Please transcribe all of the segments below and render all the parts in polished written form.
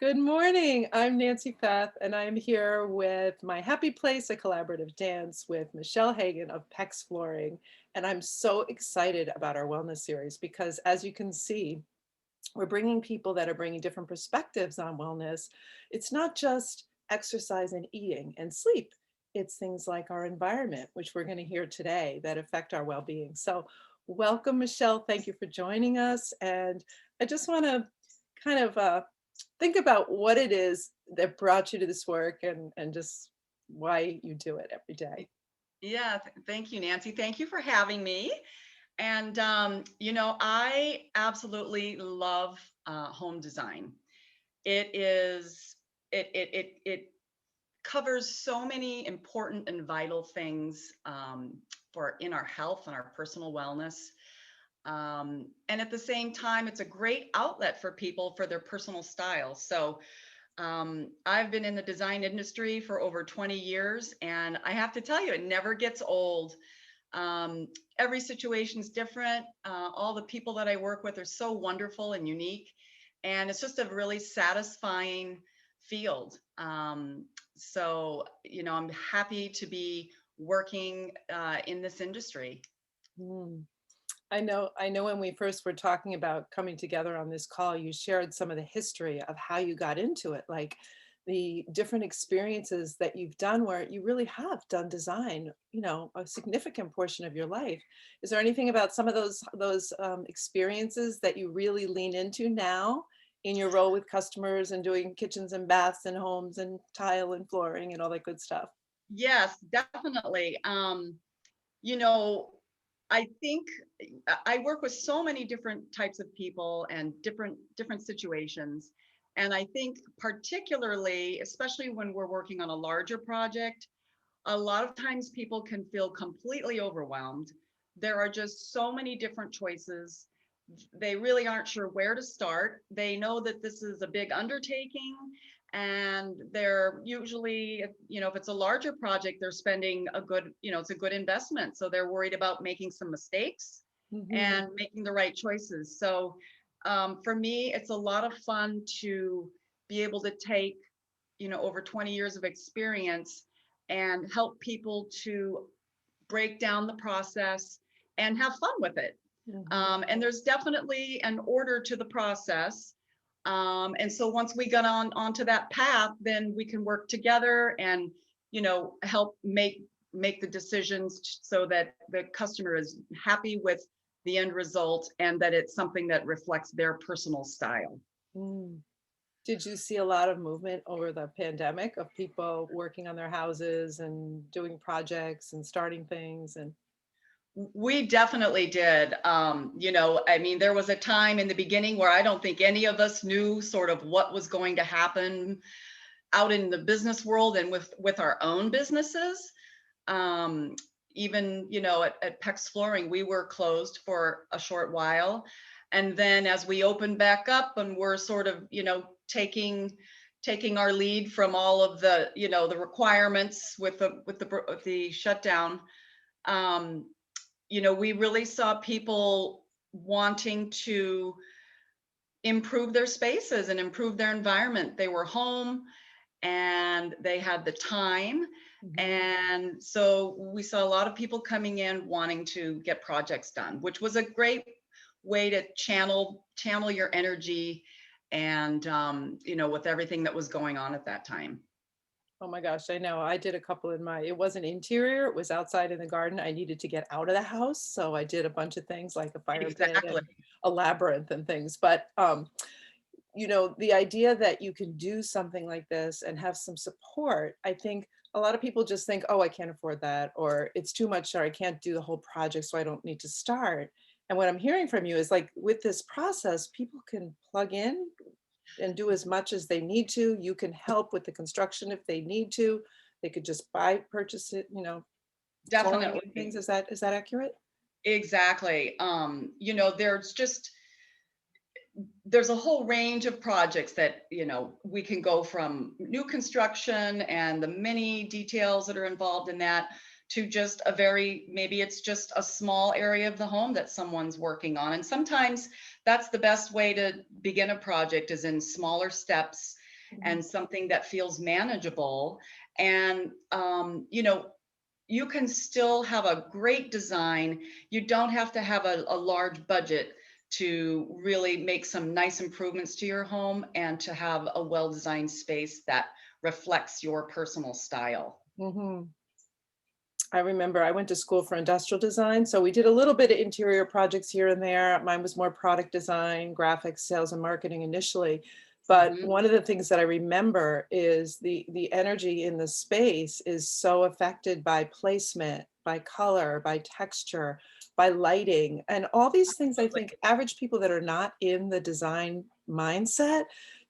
Good morning. I'm Nancy Fath, and I'm here with my happy place, a collaborative dance with Michele Hagen of PEX Flooring. And I'm so excited about our wellness series because, as you can see, we're bringing people that are bringing different perspectives on wellness. It's not just exercise and eating and sleep. It's things like our environment, which we're going to hear today, that affect our well-being. So welcome, Michele. Thank you for joining us. And I just want to kind of think about what it is that brought you to this work and just why you do it every day. Yeah, thank you, Nancy. Thank you for having me. And I absolutely love home design. It is it covers so many important and vital things for in our health and our personal wellness. And at the same time, it's a great outlet for people for their personal style. So I've been in the design industry for over 20 years, and I have to tell you, it never gets old. Every situation is different. All the people that I work with are so wonderful and unique, and it's just a really satisfying field. I'm happy to be working in this industry. Mm. I know when we first were talking about coming together on this call, you shared some of the history of how you got into it, like the different experiences that you've done where you really have done design, a significant portion of your life. Is there anything about some of those experiences that you really lean into now in your role with customers and doing kitchens and baths and homes and tile and flooring and all that good stuff? Yes, definitely. You know, I think I work with so many different types of people and different situations. And I think particularly, especially when we're working on a larger project, a lot of times people can feel completely overwhelmed. There are just so many different choices. They really aren't sure where to start. They know that this is a big undertaking, and they're usually, if it's a larger project, they're spending a good, it's a good investment. So they're worried about making some mistakes Mhm. and making the right choices. So for me, it's a lot of fun to be able to take, over 20 years of experience and help people to break down the process and have fun with it. Mhm. And there's definitely an order to the process. And so once we get onto that path, then we can work together and help make the decisions so that the customer is happy with the end result and that it's something that reflects their personal style. Mm. Did you see a lot of movement over the pandemic of people working on their houses and doing projects and starting things and We definitely did. I mean, there was a time in the beginning where I don't think any of us knew sort of what was going to happen out in the business world and with our own businesses. Um, Even, at PEX Flooring, we were closed for a short while. And then as we opened back up and we're sort of, taking our lead from all of the, the requirements with the shutdown, um, we really saw people wanting to improve their spaces and improve their environment. They were home and they had the time. Mhm. And so we saw a lot of people coming in wanting to get projects done, which was a great way to channel your energy and with everything that was going on at that time. Oh my gosh, I know. I did a couple in my, it wasn't interior, it was outside in the garden. I needed to get out of the house. So I did a bunch of things like a fire pit Exactly. and a labyrinth and things. But the idea that you can do something like this and have some support, I think a lot of people just think, oh, I can't afford that, or it's too much, or I can't do the whole project, so I don't need to start. And what I'm hearing from you is like with this process, people can plug in and do as much as they need to. You can help with the construction if they need to. They could just purchase it, flooring and things. Definitely. Is that accurate? Exactly. There's a whole range of projects that we can go from new construction and the many details that are involved in that to just maybe it's just a small area of the home that someone's working on, and sometimes that's the best way to begin a project is in smaller steps, Mhm. and something that feels manageable. And, you can still have a great design. You don't have to have a large budget to really make some nice improvements to your home and to have a well-designed space that reflects your personal style. Mhm. I remember I went to school for industrial design, so we did a little bit of interior projects here and there. Mine was more product design, graphics, sales, and marketing initially. But Mhm. one of the things that I remember is the energy in the space is so affected by placement, by color, by texture, by lighting, and all these things. I think average people that are not in the design mindset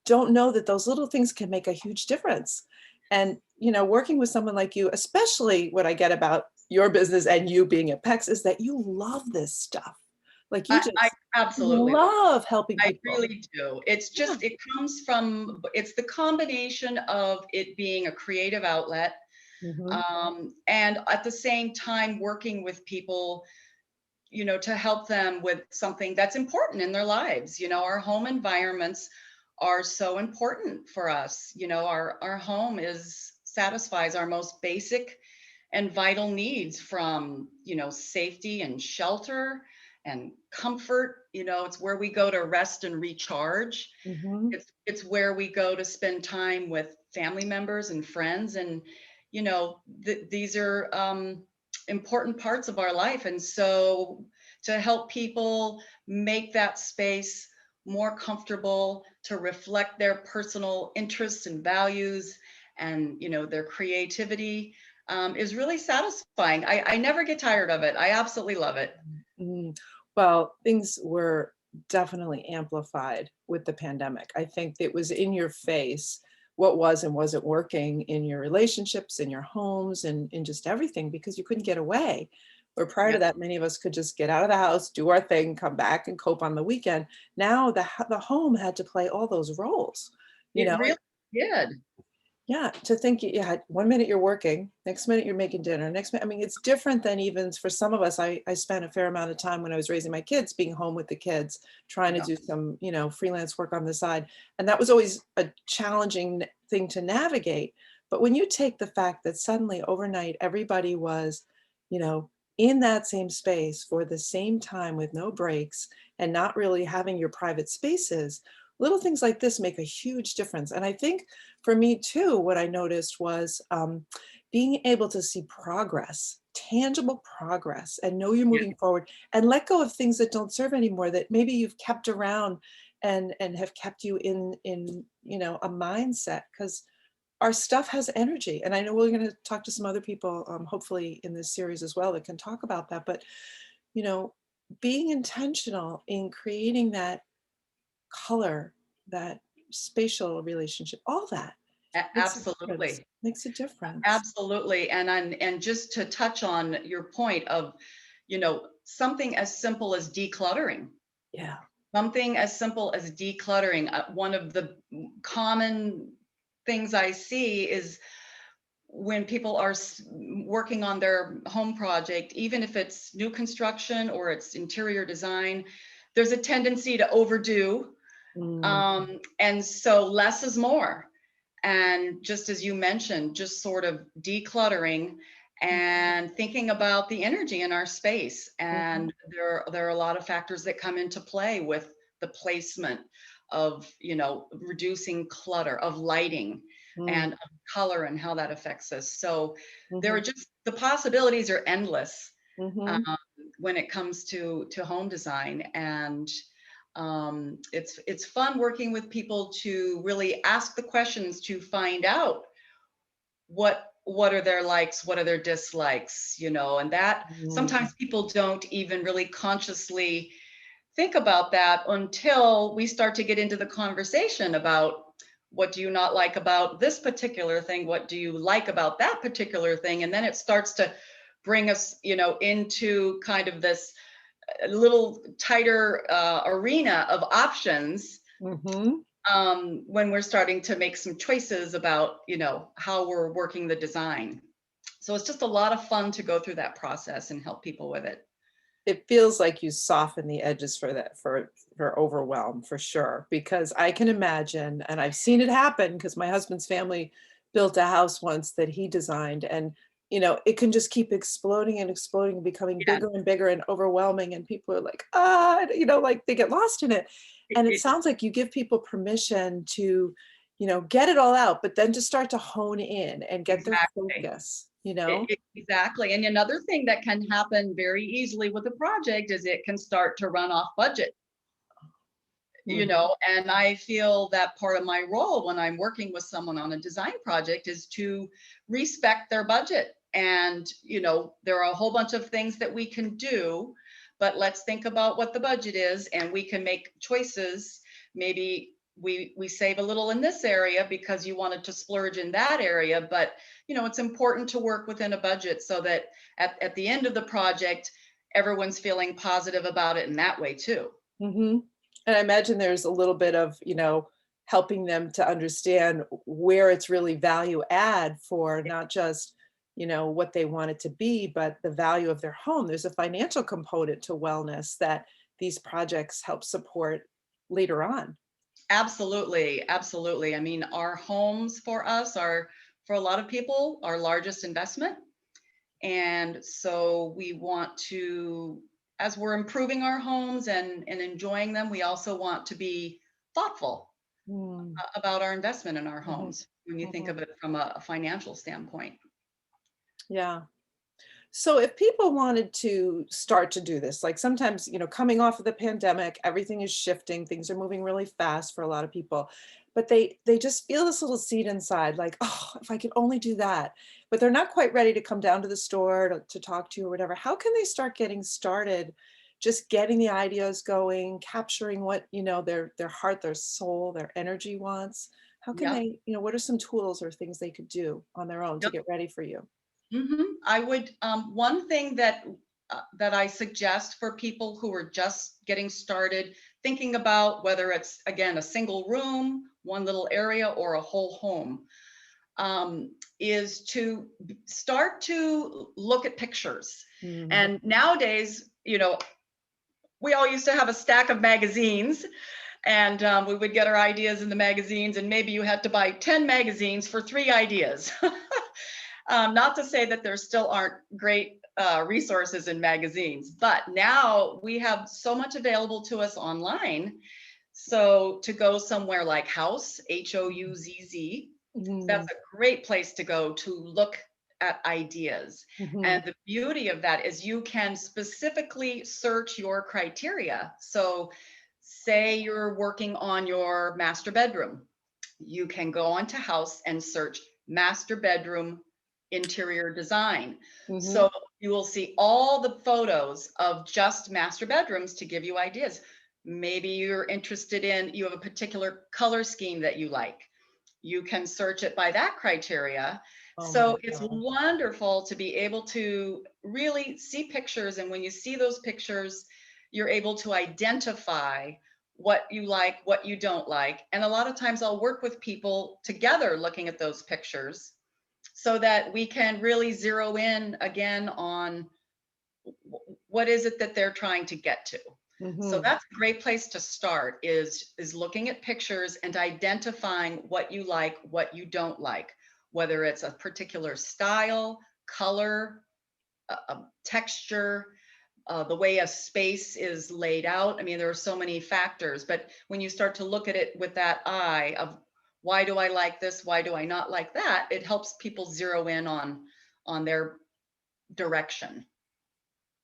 don't know that those little things can make a huge difference. And, working with someone like you, especially what I get about your business and you being at PEX is that you love this stuff. Like you I just absolutely love helping I people. really do. It's Yeah. just, it comes from, it's the combination of it being a creative outlet, Mhm. and at the same time working with people, to help them with something that's important in their lives. Our home environments are so important for us. Our home is satisfies our most basic and vital needs, from safety and shelter and comfort. It's where we go to rest and recharge. Mhm. It's where we go to spend time with family members and friends. And these are important parts of our life. And so to help people make that space more comfortable, to reflect their personal interests and values, and their creativity, is really satisfying. I never get tired of it. I absolutely love it. Mm. Well, things were definitely amplified with the pandemic. I think it was in your face what was and wasn't working in your relationships, in your homes, and in just everything because you couldn't get away. Where prior Yeah, to that, many of us could just get out of the house, do our thing, come back and cope on the weekend. Now the home had to play all those roles, you it know, really did. yeah, to think you had 1 minute you're working, next minute you're making dinner, next minute I mean, it's different than even for some of us. I spent a fair amount of time when I was raising my kids being home with the kids, trying to Yeah. do some, freelance work on the side, and that was always a challenging thing to navigate. But when you take the fact that suddenly overnight everybody was, you know, in that same space for the same time with no breaks and not really having your private spaces, little things like this make a huge difference. And I think for me too, what I noticed was being able to see progress, tangible progress, and know you're Yeah. moving forward, and let go of things that don't serve anymore that maybe you've kept around and have kept you in a mindset because our stuff has energy. And I know we're going to talk to some other people, hopefully in this series as well, that can talk about that. But you know, being intentional in creating that color, that spatial relationship, all that makes a difference, Absolutely. makes a difference. Absolutely. And just to touch on your point of, something as simple as decluttering. Yeah. Something as simple as decluttering. One of the common things I see is when people are working on their home project, even if it's new construction or it's interior design, there's a tendency to overdo. Mm, And so less is more. And just as you mentioned, just sort of decluttering and thinking about the energy in our space. mhm, And there are a lot of factors that come into play with the placement of, reducing clutter, of lighting, mm, and of color, and how that affects us. So there are mhm, just, the possibilities are endless, mhm, um, when it comes to home design. And it's fun working with people to really ask the questions to find out what are their likes, what are their dislikes, and that mm, sometimes people don't even really consciously think about that until we start to get into the conversation about, what do you not like about this particular thing, what do you like about that particular thing, and then it starts to bring us, into kind of this little tighter arena of options, mhm. when we're starting to make some choices about, how we're working the design. So it's just a lot of fun to go through that process and help people with it. it feels like you soften the edges for that for overwhelm for sure, because I can imagine, and I've seen it happen because my husband's family built a house once that he designed, and it can just keep exploding and exploding and becoming Yeah, bigger and bigger and overwhelming, and people are like, like they get lost in it. And it it sounds like you give people permission to, get it all out, but then to start to hone in and get their exactly. focus. Exactly. And another thing that can happen very easily with a project is it can start to run off budget, Mhm. and I feel that part of my role when I'm working with someone on a design project is to respect their budget. And, there are a whole bunch of things that we can do, but let's think about what the budget is and we can make choices. Maybe we save a little in this area because you wanted to splurge in that area, but it's important to work within a budget so that at the end of the project, everyone's feeling positive about it in that way too. Mhm. And I imagine there's a little bit of, helping them to understand where it's really value add for not just, what they want it to be, but the value of their home. There's a financial component to wellness that these projects help support later on. Absolutely, absolutely. I mean, our homes for us are, for a lot of people, our largest investment. And so we want to, as we're improving our homes and enjoying them, we also want to be thoughtful Mm, about our investment in our mhm, homes when you think mhm. of it from a financial standpoint. Yeah. So if people wanted to start to do this, like sometimes, coming off of the pandemic, everything is shifting, things are moving really fast for a lot of people, but they just feel this little seed inside, like, oh, if I could only do that. But they're not quite ready to come down to the store to talk to you or whatever. How can they start getting started? Just getting the ideas going, capturing what, their heart, their soul, their energy wants. How can Yep. they, what are some tools or things they could do on their own to Yep. get ready for you? I would, one thing that I suggest for people who are just getting started, thinking about whether it's again a single room, one little area, or a whole home, is to start to look at pictures. Mhm. And nowadays, we all used to have a stack of magazines, and we would get our ideas in the magazines, and maybe you had to buy 10 magazines for 3 ideas. Not to say that there still aren't great resources in magazines, but now we have so much available to us online. So to go somewhere like House, Houzz, Mhm. that's a great place to go to look at ideas. Mhm. And the beauty of that is you can specifically search your criteria. So say you're working on your master bedroom, you can go onto House and search master bedroom interior design. Mhm. So you will see all the photos of just master bedrooms to give you ideas. Maybe you're interested in, you have a particular color scheme that you like. You can search it by that criteria. Oh my So it's gosh. wonderful to be able to really see pictures. And when you see those pictures, you're able to identify what you like, what you don't like. And a lot of times I'll work with people together looking at those pictures so that we can really zero in again on what is it that they're trying to get to. So Mhm. that's a great place to start is looking at pictures and identifying what you like, what you don't like, whether it's a particular style, color, texture, the way a space is laid out. I mean, there are so many factors, but when you start to look at it with that eye of why do I like this, why do I not like that, it helps people zero in on their direction.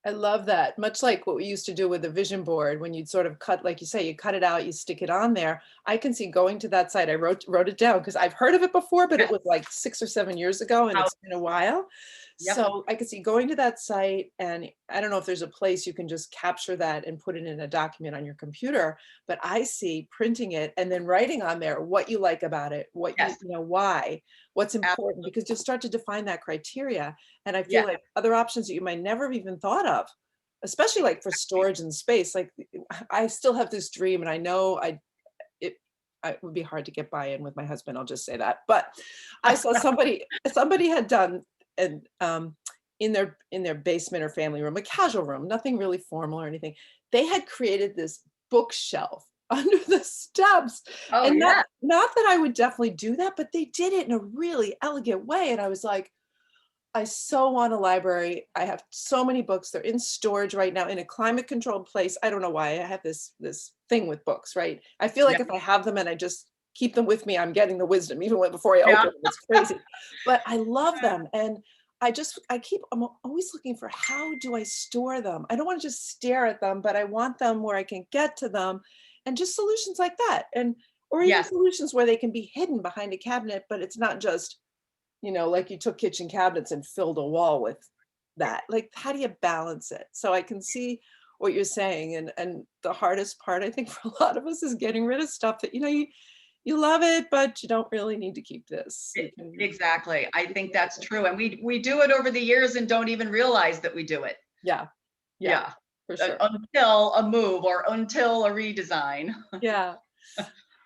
I love that. Much like what we used to do with the vision board when you'd sort of cut, like you say, you cut it out, you stick it on there. I can see going to that site. I wrote it down because I've heard of it before, but it Yes. was like 6 or 7 years ago, and How, it's been a while. yep. So I could see going to that site, and I don't know if there's a place you can just capture that and put it in a document on your computer, but I see printing it and then writing on there what you like about it, what Yes. why, what's important, Absolutely. because you'll start to define that criteria. And I feel Yeah. like other options that you might never have even thought of, especially like for storage and space, like I still have this dream, and I know it, it would be hard to get buy-in with my husband, I'll just say that. But I saw somebody had done, and in their basement or family room, a casual room, nothing really formal or anything. They had created this bookshelf under the steps. Oh, And yeah. not that I would definitely do that, but they did it in a really elegant way. And I was like, I so want a library. I have so many books. They're in storage right now in a climate controlled place. I don't know why I have this thing with books, right? I feel like Yep. if I have them and I just keep them with me, I'm getting the wisdom even when before I Yeah. open them. It's crazy. But I love them. And I'm always looking for how do I store them? I don't want to just stare at them, but I want them where I can get to them and just solutions like that. And or even Yes. solutions where they can be hidden behind a cabinet, but it's not just like you took kitchen cabinets and filled a wall with that. Like, how do you balance it? So I can see what you're saying, and the hardest part, I think, for a lot of us is getting rid of stuff that, you love it, but you don't really need to keep this. E You can exactly. I you think can let it that's go. true, and we do it over the years and don't even realize that we do it. Yeah, yeah, Yeah. for sure. Until a move or until a redesign. Yeah.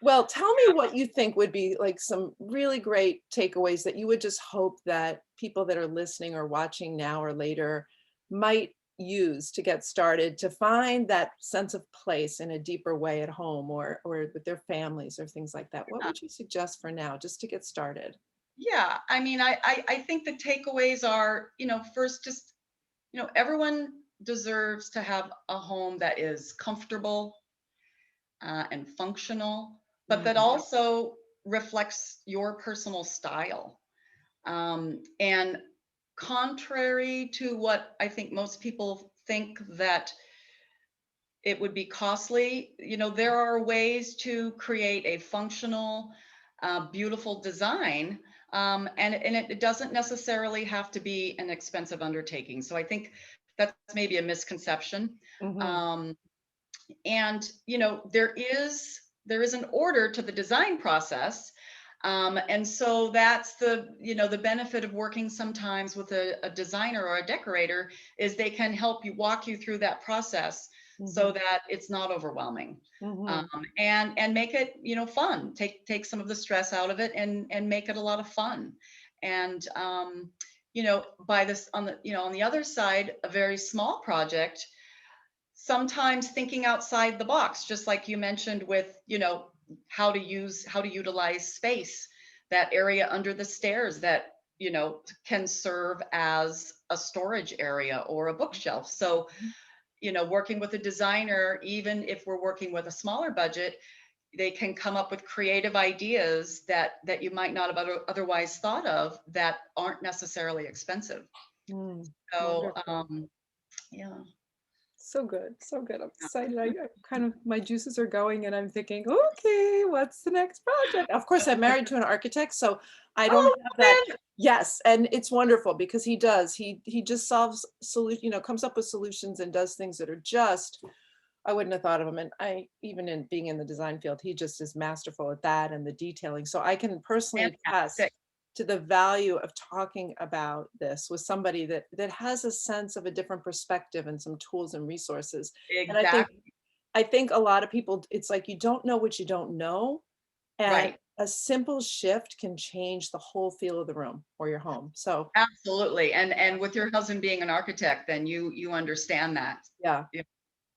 Well, tell me what you think would be like some really great takeaways that you would just hope that people that are listening or watching now or later might use to get started to find that sense of place in a deeper way at home or with their families or things like that. What Yeah. would you suggest for now just to get started? Yeah, I mean, I think the takeaways are, first just, everyone deserves to have a home that is comfortable, and functional, but that Mm, also reflects your personal style. And contrary to what I think most people think that it would be costly, there are ways to create a functional, beautiful design. And it doesn't necessarily have to be an expensive undertaking. So I think that's maybe a misconception. mhm, Um, and there is an order to the design process, and so that's the benefit of working sometimes with a designer or a decorator is they can help you walk you through that process so mhm, that it's not overwhelming, um, mhm, and make it fun, take some of the stress out of it and make it a lot of fun. And by this on the other side, a very small project, sometimes thinking outside the box, just like you mentioned with, how to utilize space, that area under the stairs that, can serve as a storage area or a bookshelf. So, working with a designer, even if we're working with a smaller budget, they can come up with creative ideas that you might not have otherwise thought of that aren't necessarily expensive. mm. So, Wonderful. yeah. So good, so good. I'm excited. I kind of my juices are going and I'm thinking, okay, what's the next project? Of course, I'm married to an architect, so I don't Oh, have that. Yes, and it's wonderful because he does. He just solves comes up with solutions and does things that are just I wouldn't have thought of him. And I even in being in the design field, he just is masterful at that and the detailing. So I can personally attest fantastic. to the value of talking about this with somebody that has a sense of a different perspective and some tools and resources. And Exactly. I think a lot of people, it's like you don't know what you don't know. And Right. a simple shift can change the whole feel of the room or your home. So Absolutely. And with your husband being an architect, then you understand that. yeah, Yeah.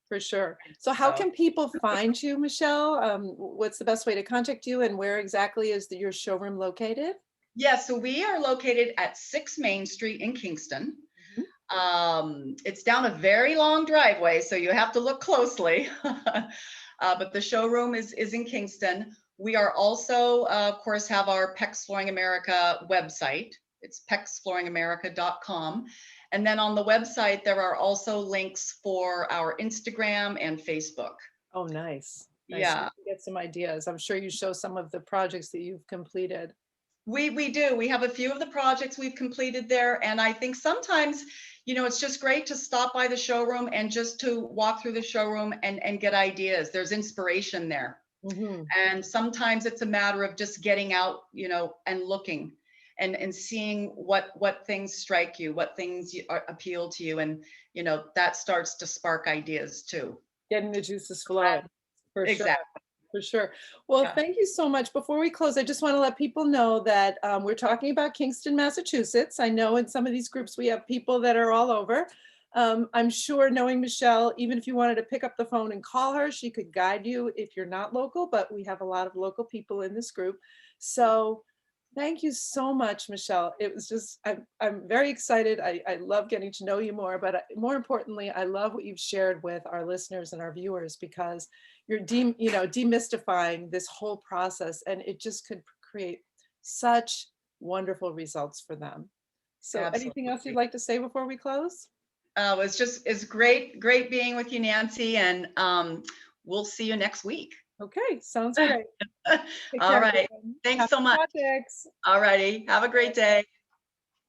for sure. So how So can people find you, Michelle? What's the best way to contact you and where exactly is your showroom located? yeah, so we are located at 6 Main Street in Kingston. Mhm. It's down a very long driveway, so you have to look closely. But the showroom is in Kingston. We are also, of course, have our PEX Flooring America website. It's pexflooringamerica.com. And then on the website, there are also links for our Instagram and Facebook. Oh, nice. Nice. So we Yeah, can get some ideas. I'm sure you show some of the projects that you've completed. we do. We have a few of the projects we've completed there, and I think sometimes, it's just great to stop by the showroom and just to walk through the showroom and get ideas. There's inspiration there. Hmm. And sometimes it's a matter of just getting out, and looking and seeing what things strike you, what things appeal to you, and that starts to spark ideas too. Getting the juices That- flowing, for sure. Exactly. For sure. Well, Yeah. thank you so much. Before we close, I just want to let people know that we're talking about Kingston, Massachusetts. I know in some of these groups we have people that are all over. I'm sure knowing Michelle, even if you wanted to pick up the phone and call her, she could guide you if you're not local, but we have a lot of local people in this group. So thank you so much, Michelle. It was just, I'm very excited. I love getting to know you more, but more importantly, I love what you've shared with our listeners and our viewers because you're demystifying this whole process and it just could create such wonderful results for them. So anything else you'd Absolutely. like to say before we close? It's great being with you, Nancy, and we'll see you next week. Okay, sounds great. Take All care, right. everyone. Thanks Happy so much. projects. All righty. Have a great day.